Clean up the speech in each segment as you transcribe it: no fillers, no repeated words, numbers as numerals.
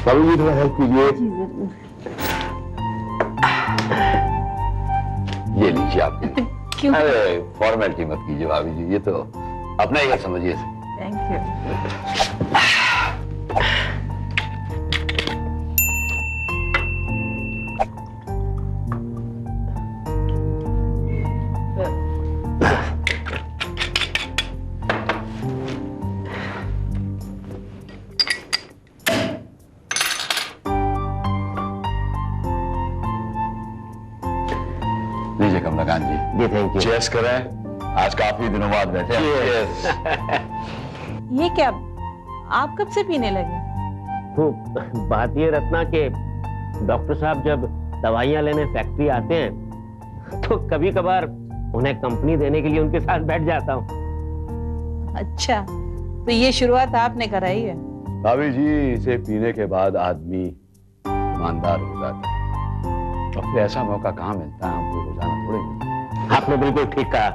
भाभी जी थोड़ा हेल्प कीजिए। जी जरूर। ये लीजिए आप। क्यों? अरे फॉर्मेलिटी मत कीजिए भाभी जी, ये तो अपना ही घर समझिए। Thank you. लीजिए कमलाकांत जी। जी थैंक यू। चेस करें, आज काफी दिनों बाद बैठे हैं। Cheers। ये क्या, आप कब से पीने लगे? तो बात ये रत्ना के डॉक्टर साहब जब दवाइयां लेने फैक्ट्री आते हैं तो कभी कभार उन्हें कंपनी देने के लिए उनके साथ बैठ जाता हूँ। अच्छा, तो ये शुरुआत आपने कराई है? भाभी जी, इसे पीने के बाद आदमी ईमानदार हो जाता है और फिर ऐसा मौका कहाँ मिलता है, हमको रोजाना थोड़े मिलता है। आपने बिल्कुल ठीक कहा।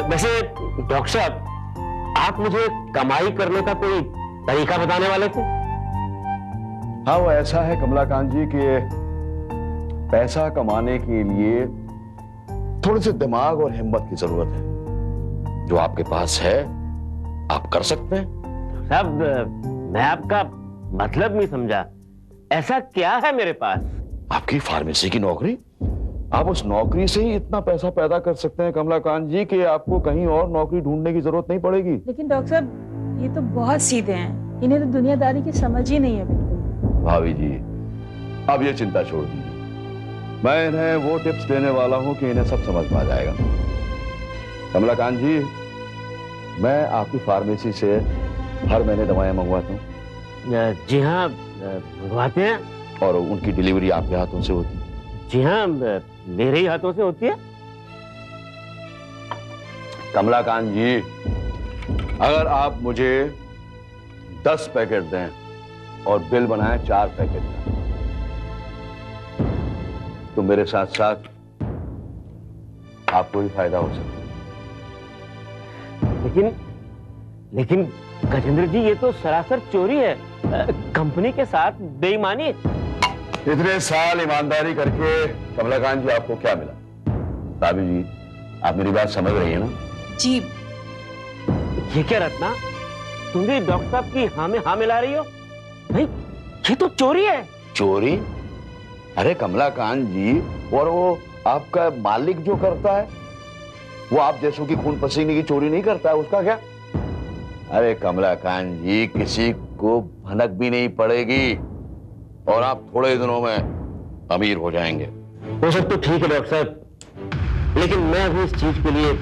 वैसे डॉक्टर साहब, आप मुझे कमाई करने का कोई तरीका बताने वाले थे? हाँ, वो ऐसा है कमलाकांत जी कि पैसा कमाने के लिए थोड़े से दिमाग और हिम्मत की जरूरत है। जो आपके पास है आप कर सकते हैं। साहब, मैं आपका मतलब नहीं समझा। ऐसा क्या है मेरे पास? आपकी फार्मेसी की नौकरी, आप उस नौकरी से ही इतना पैसा पैदा कर सकते हैं कमलाकांत जी कि आपको कहीं और नौकरी ढूंढने की जरूरत नहीं पड़ेगी। लेकिन डॉक्टर साहब, ये तो बहुत सीधे हैं, इन्हें तो दुनियादारी की समझ ही नहीं है बिल्कुल। भाभी जी, अब ये चिंता छोड़ दीजिए, मैं इन्हें वो टिप्स देने वाला हूं कि इन्हें सब समझ में आ जाएगा। कमलाकांत जी, मैं आपकी फार्मेसी से हर महीने दवाएं मंगवाता हूँ। जी हाँ, मंगवाते हैं। और उनकी डिलीवरी आपके हाथों से होती है? जी हाँ, मेरे ही हाथों से होती है। कमलाकांत जी, अगर आप मुझे 10 पैकेट दें और बिल बनाएं 4 पैकेट का, तो मेरे साथ साथ आपको भी फायदा हो सकता है। लेकिन गजेंद्र जी, ये तो सरासर चोरी है, कंपनी के साथ बेईमानी। इतने साल ईमानदारी करके कमलाकांत जी आपको क्या मिला? भाभी जी, आप मेरी बात समझ रही है ना? जी। ये क्या रत्ना, तुम भी डॉक्टर साहब की हाँ में हाँ मिला रही हो? भाई, ये तो चोरी है। चोरी? अरे कमलाकांत जी, और वो आपका मालिक जो करता है, वो आप जैसों की खून पसीने की चोरी नहीं करता है, उसका क्या? अरे कमलाकांत जी, किसी को भनक भी नहीं पड़ेगी और आप थोड़े दिनों में अमीर हो जाएंगे। वो सब तो ठीक है डॉक्टर साहब, लेकिन मैं अभी इस चीज के लिए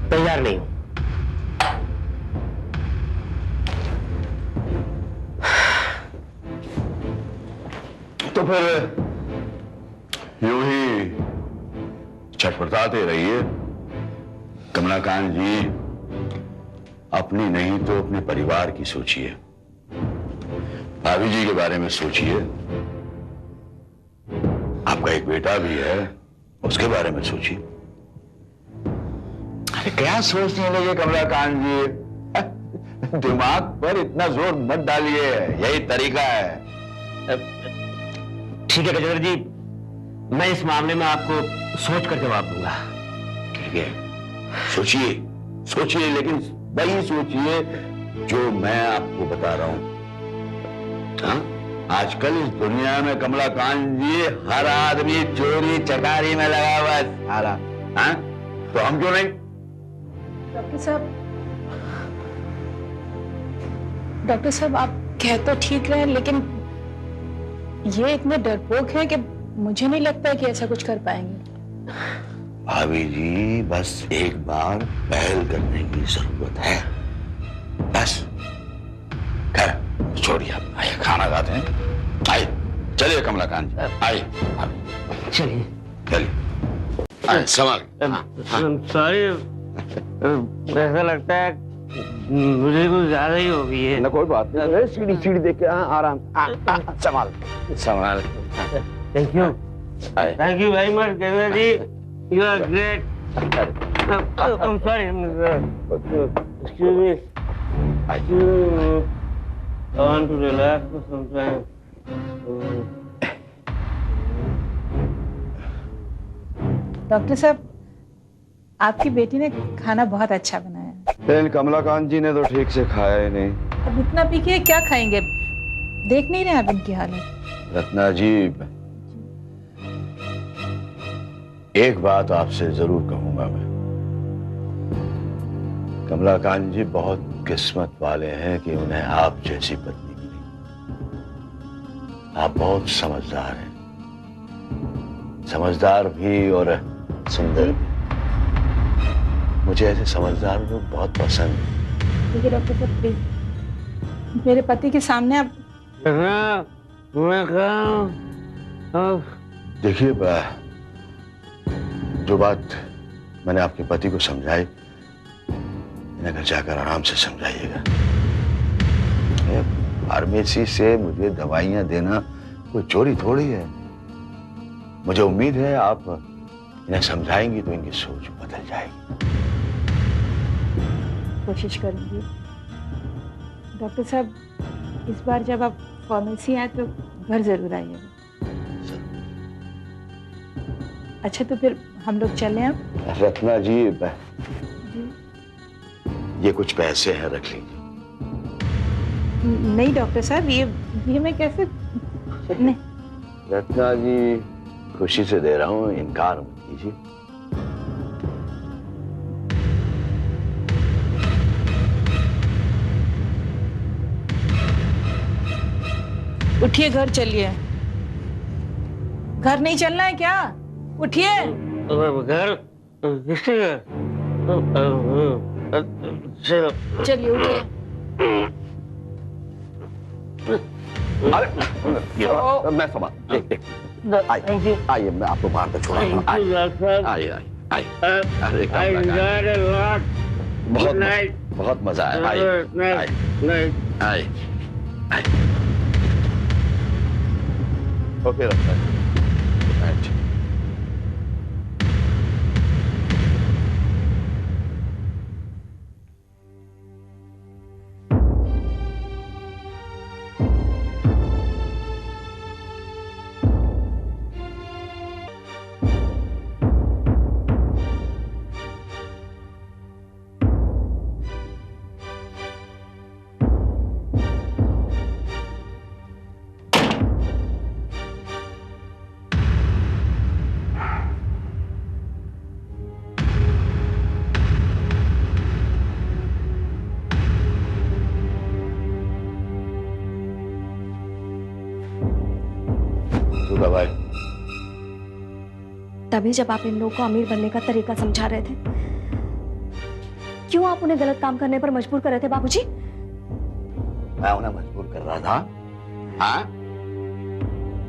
तैयार नहीं हूं। तो फिर यूं ही छटपटाते रहिए कमलाकांत जी। अपनी नहीं तो अपने परिवार की सोचिए, भाभी जी के बारे में सोचिए। आपका एक बेटा भी है, उसके बारे में सोचिए। अरे क्या सोचने लगे कमलाकांत जी, दिमाग पर इतना जोर मत डालिए, यही तरीका है। ठीक है गजेंद्र जी, मैं इस मामले में आपको सोच कर जवाब दूंगा। ठीक है, सोचिए सोचिए, लेकिन वही सोचिए जो मैं आपको बता रहा हूं। हाँ, आजकल इस दुनिया में कमलाकांत जी हर आदमी चोरी चकारी में लगा हुआ है सारा। हाँ, तो हम क्यों नहीं? डॉक्टर साहब, आप कह तो ठीक रहे हैं, लेकिन ये इतने डरपोक हैं कि मुझे नहीं लगता कि ऐसा कुछ कर पाएंगे। भाभी जी, बस एक बार पहल करने की जरूरत है, बस। खैर छोड़िए, आप आइए खाना खाते हैं। आइए, चलिए कमलाकांत जी, आइए चलिए चलिए, आइए संभाल। सॉरी, ऐसा लगता है मुझे कुछ ज्यादा ही हो गई है। ना कोई बात नहीं, सीढ़ी सीढ़ी देख के आराम, संभाल संभाल। Thank you, thank you very much Gajendra ji, you are great. I'm sorry, excuse me. I want to relax for some time. Doctor साहब, आपकी बेटी ने खाना बहुत अच्छा बनाया है। लेकिन कमलाकांत जी ने तो ठीक से खाया ही नहीं। अब इतना पी के क्या खाएंगे? देख नहीं रहे आप इनकी हालत। रत्ना जी, एक बात आपसे जरूर कहूंगा मैं, कमलाकांत जी बहुत किस्मत वाले हैं कि उन्हें आप जैसी पत्नी मिली। आप बहुत समझदार हैं, समझदार भी और सुंदर भी। मुझे ऐसे समझदार लोग बहुत पसंद हैं। देखिए डॉक्टर साहब, प्लीज मेरे पति के सामने आप। देखिए, जो बात मैंने आपके पति को समझाई, इन्हें घर जाकर आराम से समझाइएगा। फार्मेसी से मुझे दवाइयां देना कोई चोरी थोड़ी है। मुझे उम्मीद है आप इन्हें समझाएंगी तो इनकी सोच बदल जाएगी। कोशिश करूंगी। डॉक्टर साहब, इस बार जब आप फार्मेसी आए तो घर जरूर आइएगा। अच्छा, तो फिर हम लोग चलें अब? रत्ना जी, ये कुछ पैसे हैं, रख लीजिए। नहीं डॉक्टर साहब, ये मैं कैसे? नहीं रत्ना जी, खुशी से दे रहा हूँ, इनकार मत कीजिए। उठिए, घर चलिए। घर नहीं चलना है क्या? उठिए। घर चलिए, उठिए। अरे मैं संभाल, देख आइए, मैं आपको बाहर तक छोड़ा। आइए। अरे बहुत मजा आया। आइए। ओके, रखता है। भाई, तभी जब आप इन लोगों को अमीर बनने का तरीका समझा रहे थे, क्यों आप उन्हें गलत काम करने पर मजबूर कर रहे थे बाबूजी? मैं उन्हें मजबूर कर रहा था? हाँ?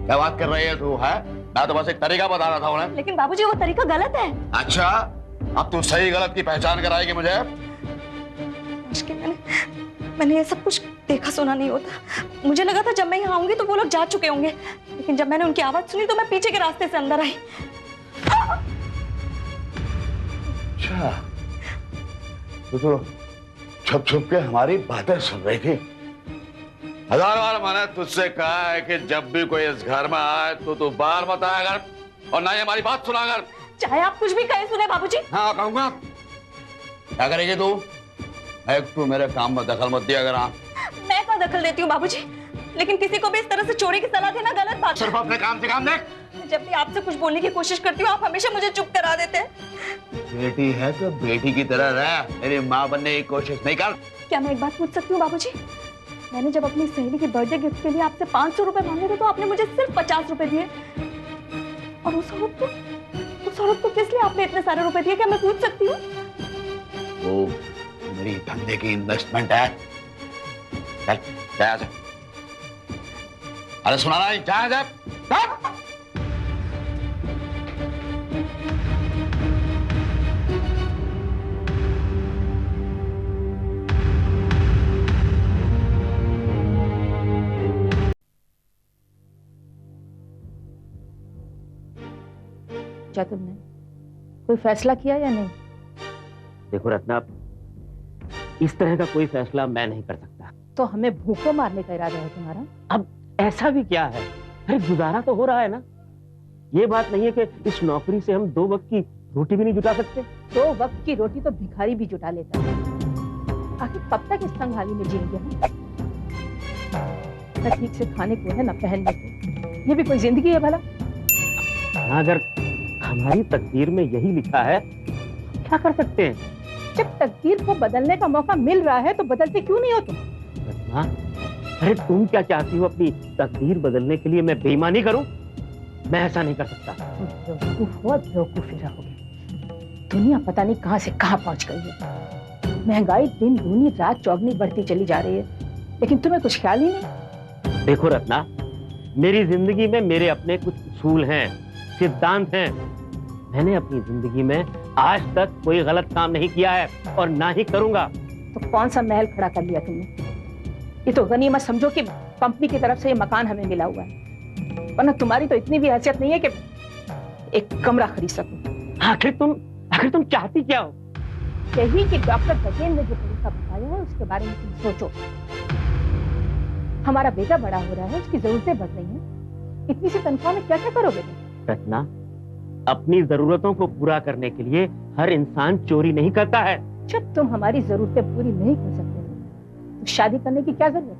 क्या बात कर रही है तू? है, मैं तो बस एक तरीका बता रहा था उन्हें। लेकिन बाबूजी, वो तरीका गलत है। अच्छा, अब तू सही गलत की पहचान कराएगी मुझे? मैंने ये सब कुछ देखा सुना नहीं होता। मुझे लगा था जब मैं यहाँ आऊंगी तो वो लोग जा चुके होंगे, लेकिन जब मैंने उनकी आवाज सुनी तो मैं पीछे के रास्ते से अंदर आई। अच्छा, तो छुप छुप के हमारी बातें सुन रही थी। हजार बार मैंने तुझसे कहा है कि जब भी कोई इस घर में आए तो तू बाहर मत आया कर और ना ही हमारी बात सुना कर। चाहे आप कुछ भी कहे सुने बाबूजी। हाँ, कहूंगा। क्या करेगी तू? एक तू मेरे काम में दखल मत दिया कर। मैं क्या दखल देती हूँ बाबूजी? लेकिन किसी को भी इस तरह से चोरी की सलाह देना गलत बात है। सिर्फ अपने काम से काम देख। जब भी आपसे कुछ बोलने की कोशिश करती हूँ, आप हमेशा मुझे चुप करा देते हैं। बेटी है तो बेटी की तरह रह, मेरी माँ बनने की कोशिश नहीं कर। क्या मैं एक बात पूछ सकती हूँ बाबूजी? मैंने जब अपनी सहेली के बर्थडे गिफ्ट के लिए आपसे 500 रुपए मांगे थे तो आपने मुझे सिर्फ 50 रुपए दिए, और उस औरत को किस लिए आपने इतने सारे रुपए दिए? क्या मैं पूछ सकती हूँ? वो मेरी धंधे की इन्वेस्टमेंट है। चल, जा। अरे सुना नहीं, जा। क्या तुमने कोई फैसला किया या नहीं? देखो रत्ना, इस तरह का कोई फैसला मैं नहीं कर सकता। तो हमें भूखों मारने का इरादा है तुम्हारा? अब ऐसा भी क्या है, अरे गुजारा तो हो रहा है ना। ये बात नहीं है कि इस नौकरी से हम 2 वक्त की रोटी भी नहीं जुटा सकते। 2 वक्त की रोटी तो भिखारी भी जुटा लेता है। आखिर कब तक इस तंगहाली में जिएंगे हम? न ठीक से खाने को है, न पहनने को। ये भी कोई जिंदगी है भला? अगर हमारी तकदीर में यही लिखा है, क्या कर सकते हैं? जब तकदीर को बदलने का मौका मिल रहा है तो बदलते क्यों नहीं हो तुम? रत्ना, अरे तुम क्या चाहती हो अपनी तकदीर बदलने के लिए मैं बेईमानी करूं? मैं ऐसा नहीं कर सकता। बेवकूफ हो, बेवकूफी रहोगे। दुनिया पता नहीं कहां से कहां पहुंच गई है। महंगाई दिन दूनी रात चौगनी बढ़ती चली जा रही है, लेकिन तुम्हें कुछ ख्याल ही नहीं। देखो रत्ना, मेरी जिंदगी में मेरे अपने कुछ उसूल हैं, सिद्धांत हैं। मैंने अपनी जिंदगी में आज तक कोई गलत काम नहीं किया है और ना ही करूंगा। तो कौन सा महल खड़ा कर लिया तुमने? ये तो गनीमत समझो कि कंपनी की तरफ से ये मकान हमें मिला हुआ है, वरना तुम्हारी तो इतनी भी हैसियत नहीं है कि एक कमरा खरीद सको। आखिर तुम चाहती क्या हो? यही कि डॉक्टर गजेंद्र ने जो तरीका बताया है उसके बारे में तुम सोचो। हमारा बेटा बड़ा हो रहा है, उसकी जरूरतें बढ़ रही हैं। इतनी सी तनख्वाह में क्या क्या करोगे तुम? रत्ना, अपनी जरूरतों को पूरा करने के लिए हर इंसान चोरी नहीं करता है। जब तुम हमारी जरूरतें पूरी नहीं कर सकते तो शादी करने की क्या जरूरत है?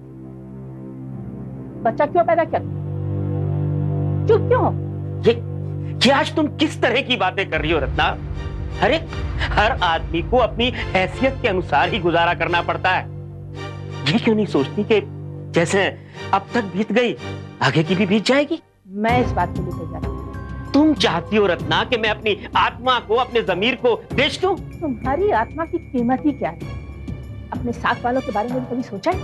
बच्चा क्यों पैदा किया? चुप क्यों हो? ये आज तुम किस तरह की बातें कर रही हो रत्ना? अरे हर आदमी को अपनी हैसियत के अनुसार ही गुजारा करना पड़ता है। ये क्यों नहीं सोचती कि जैसे अब तक बीत गई, आगे की भी बीत जाएगी? मैं इस बात के लिए तैयार हूं। तुम चाहती हो रत्ना कि मैं अपनी आत्मा को, अपने जमीर को बेच दूं? तुम्हारी आत्मा की कीमत ही क्या है? अपने साथ वालों के बारे में कभी सोचा है?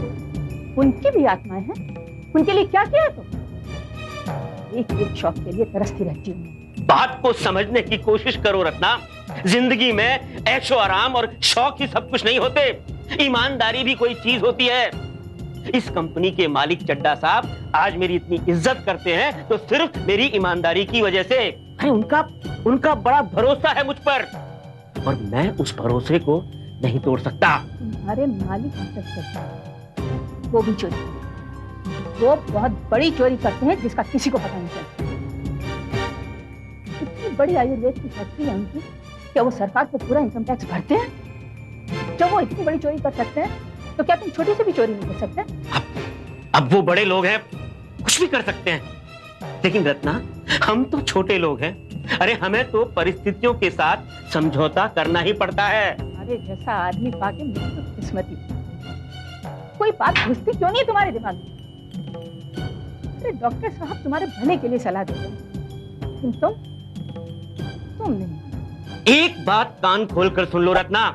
उनकी भी आत्माएं हैं, उनके लिए क्या किया तुम? एक एक शौक के लिए तरसती रहती हूँ। बात को समझने की कोशिश करो रत्ना। जिंदगी में ऐशो आराम और शौक ही सब कुछ नहीं होते, ईमानदारी भी कोई चीज होती है। इस कंपनी के मालिक चड्डा साहब आज मेरी इतनी इज्जत करते हैं तो सिर्फ मेरी ईमानदारी की वजह से। अरे उनका बड़ा भरोसा है मुझ पर और मैं उस भरोसे को नहीं तोड़ सकता। तुम्हारे मालिक इज्जत करते हैं, वो भी चोरी, वो बहुत बड़ी चोरी करते हैं जिसका किसी को पता नहीं चलता। इतनी बड़ी आयुर्वेद की फैक्ट्री है उनकी, क्या वो सरकार को पूरा इनकम टैक्स भरते हैं? जब वो इतनी बड़ी चोरी कर सकते हैं तो क्या तुम छोटी से भी चोरी नहीं कर सकते? अब वो बड़े लोग हैं, कुछ भी कर सकते हैं, लेकिन रत्ना हम तो छोटे लोग हैं। अरे हमें तो परिस्थितियों के साथ समझौता करना ही पड़ता है। अरे जैसा आदमी पाके मेरी तो किस्मती। कोई बात घुसती क्यों नहीं तुम्हारे दिमाग में? अरे डॉक्टर साहब तुम्हारे भले के लिए सलाह देते हैं, लेकिन तुम नहीं। एक बात कान खोलकर सुन लो रत्ना,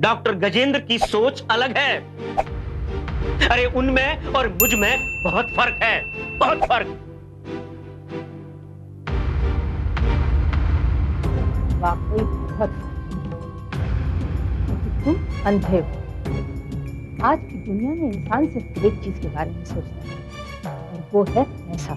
डॉक्टर गजेंद्र की सोच अलग है। अरे उनमें और मुझ में बहुत फर्क है, बहुत फर्क। वाकई बहुत क्योंकि तुम अंधे हो। आज की दुनिया में इंसान सिर्फ एक चीज के बारे में सोचता है और वो है पैसा।